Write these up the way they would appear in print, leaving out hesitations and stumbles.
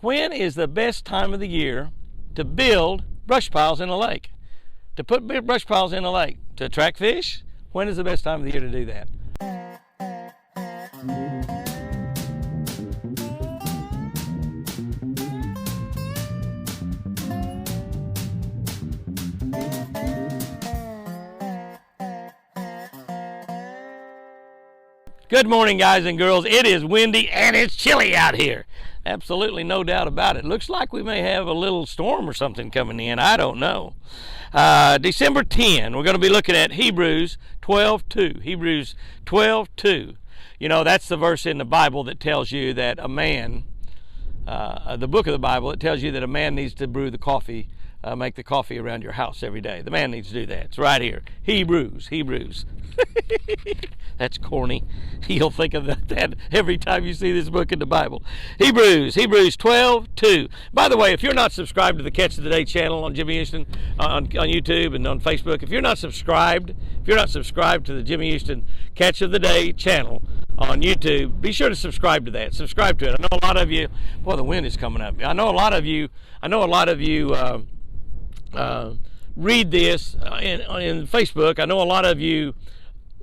When is the best time of the year to build brush piles in a lake? To put brush piles in a lake? To attract fish? When is the best time of the year to do that? Good morning, guys and girls. It is windy and it's chilly out here. Absolutely no doubt about it. Looks like we may have a little storm or something coming in. I don't know. December 10, we're going to be looking at Hebrews 12:2. Hebrews 12:2. You know, that's the verse in the Bible that tells you that a man, the book of the Bible, it tells you that a man needs to brew the coffee, make the coffee around your house every day. The man needs to do that. It's right here. Hebrews. That's corny. You'll think of that every time you see this book in the Bible. Hebrews 12:2. By the way, if you're not subscribed to the Catch of the Day channel on Jimmy Houston on YouTube and on Facebook, if you're not subscribed to the Jimmy Houston Catch of the Day channel on YouTube, be sure to subscribe to that. Subscribe to it. I know a lot of you. Boy, the wind is coming up. I know a lot of you read this in Facebook. I know a lot of you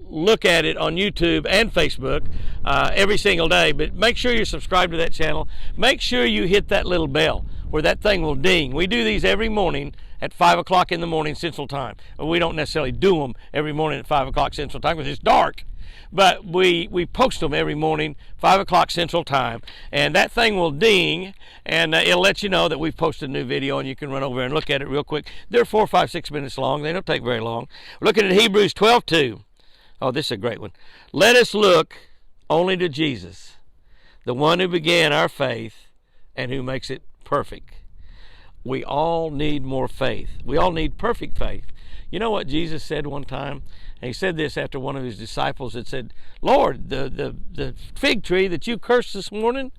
look at it on YouTube and Facebook every single day, but make sure you're subscribed to that channel. Make sure you hit that little bell where that thing will ding. We do these every morning at 5 o'clock in the morning Central Time. We don't necessarily do them every morning at 5 o'clock Central Time because it's dark, but we post them every morning 5 o'clock Central Time, and that thing will ding, and it'll let you know that we've posted a new video, and you can run over and look at it real quick. They're 4, 5, 6 minutes long. They don't take very long. We're looking at Hebrews 12:2. Oh, this is a great one. Let us look only to Jesus, the one who began our faith and who makes it perfect. We all need more faith. We all need perfect faith. You know what Jesus said one time? And he said this after one of his disciples had said, Lord, the fig tree that you cursed this morning,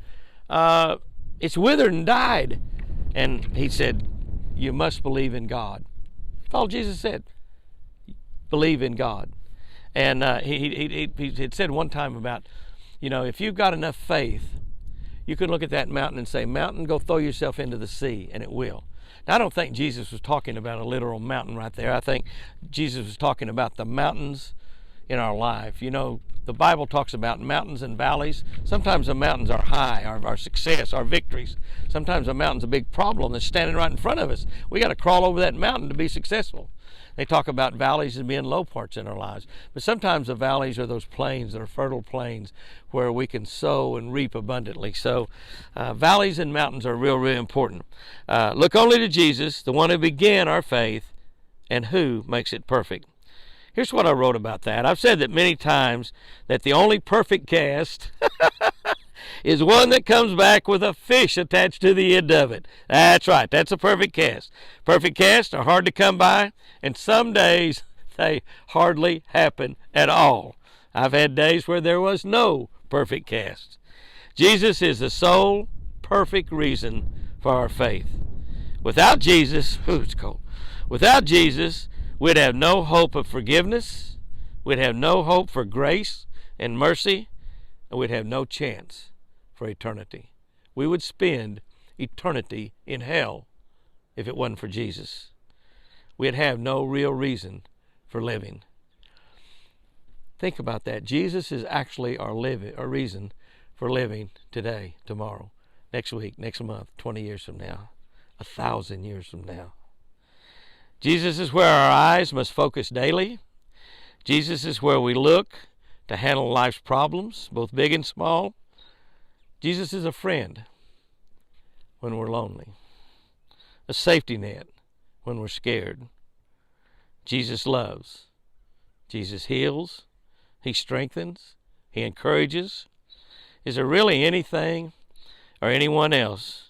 it's withered and died. And he said, you must believe in God. That's all Jesus said. Believe in God. And he had said one time about, you know, if you've got enough faith, you can look at that mountain and say, mountain, go throw yourself into the sea, and it will. Now, I don't think Jesus was talking about a literal mountain right there. I think Jesus was talking about the mountains in our life. You know, the Bible talks about mountains and valleys. Sometimes the mountains are high, our success, our victories. Sometimes the mountain's a big problem that's standing right in front of us. We got to crawl over that mountain to be successful. They talk about valleys as being low parts in our lives. But sometimes the valleys are those plains that are fertile plains where we can sow and reap abundantly. So valleys and mountains are really important. Look only to Jesus, the one who began our faith and who makes it perfect. Here's what I wrote about that. I've said that many times that the only perfect cast is one that comes back with a fish attached to the end of it. That's right. That's a perfect cast. Perfect casts are hard to come by, and some days they hardly happen at all. I've had days where there was no perfect cast. Jesus is the sole perfect reason for our faith. Without Jesus, it's cold. Without Jesus, we'd have no hope of forgiveness. We'd have no hope for grace and mercy, and we'd have no chance for eternity. We would spend eternity in hell if it wasn't for Jesus. We'd have no real reason for living. Think about that. Jesus is actually our reason for living today, tomorrow, next week, next month, 20 years from now, 1,000 years from now. Jesus is where our eyes must focus daily. Jesus is where we look to handle life's problems, both big and small. Jesus is a friend when we're lonely, a safety net when we're scared. Jesus loves. Jesus heals. He strengthens. He encourages. Is there really anything or anyone else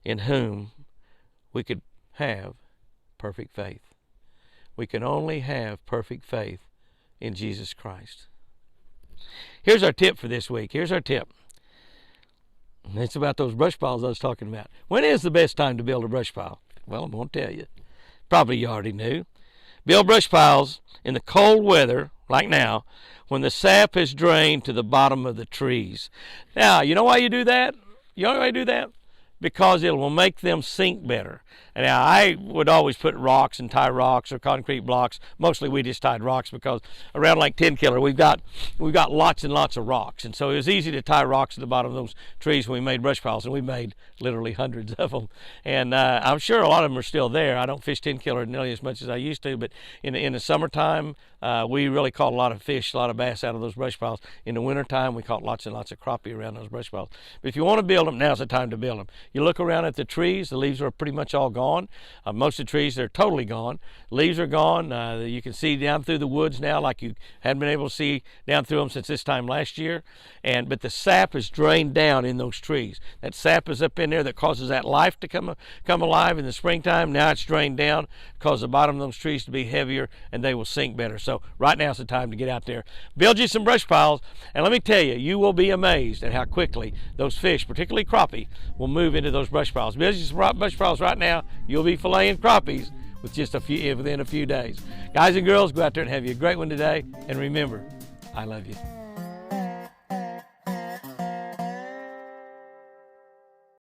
in whom we could have perfect faith? We can only have perfect faith in Jesus Christ. Here's our tip for this week. Here's our tip. It's about those brush piles I was talking about. When is the best time to build a brush pile? Well, I'm going to tell you. Probably you already knew. Build brush piles in the cold weather, like now, when the sap has drained to the bottom of the trees. Now, you know why you do that? You know why you do that? because it will make them sink better. And now I would always put rocks and tie rocks or concrete blocks. Mostly we just tied rocks because around Lake Tenkiller we've got lots and lots of rocks, and so it was easy to tie rocks at the bottom of those trees when we made brush piles, and we made literally hundreds of them. And I'm sure a lot of them are still there. I don't fish Tenkiller nearly as much as I used to, but in the summertime we really caught a lot of fish, a lot of bass out of those brush piles. In the wintertime we caught lots and lots of crappie around those brush piles. But if you want to build them, now's the time to build them. You look around at the trees, the leaves are pretty much all gone. Most of the trees, they're totally gone. Leaves are gone. You can see down through the woods now like you hadn't been able to see down through them since this time last year. But the sap is drained down in those trees. That sap is up in there that causes that life to come alive in the springtime. Now it's drained down, cause the bottom of those trees to be heavier, and they will sink better. So right now's the time to get out there, build you some brush piles, and let me tell you, you will be amazed at how quickly those fish, particularly crappie, will move into those brush piles. Build you some brush piles right now, you'll be filleting crappies within a few days. Guys and girls, go out there and have you a great one today, and remember, I love you.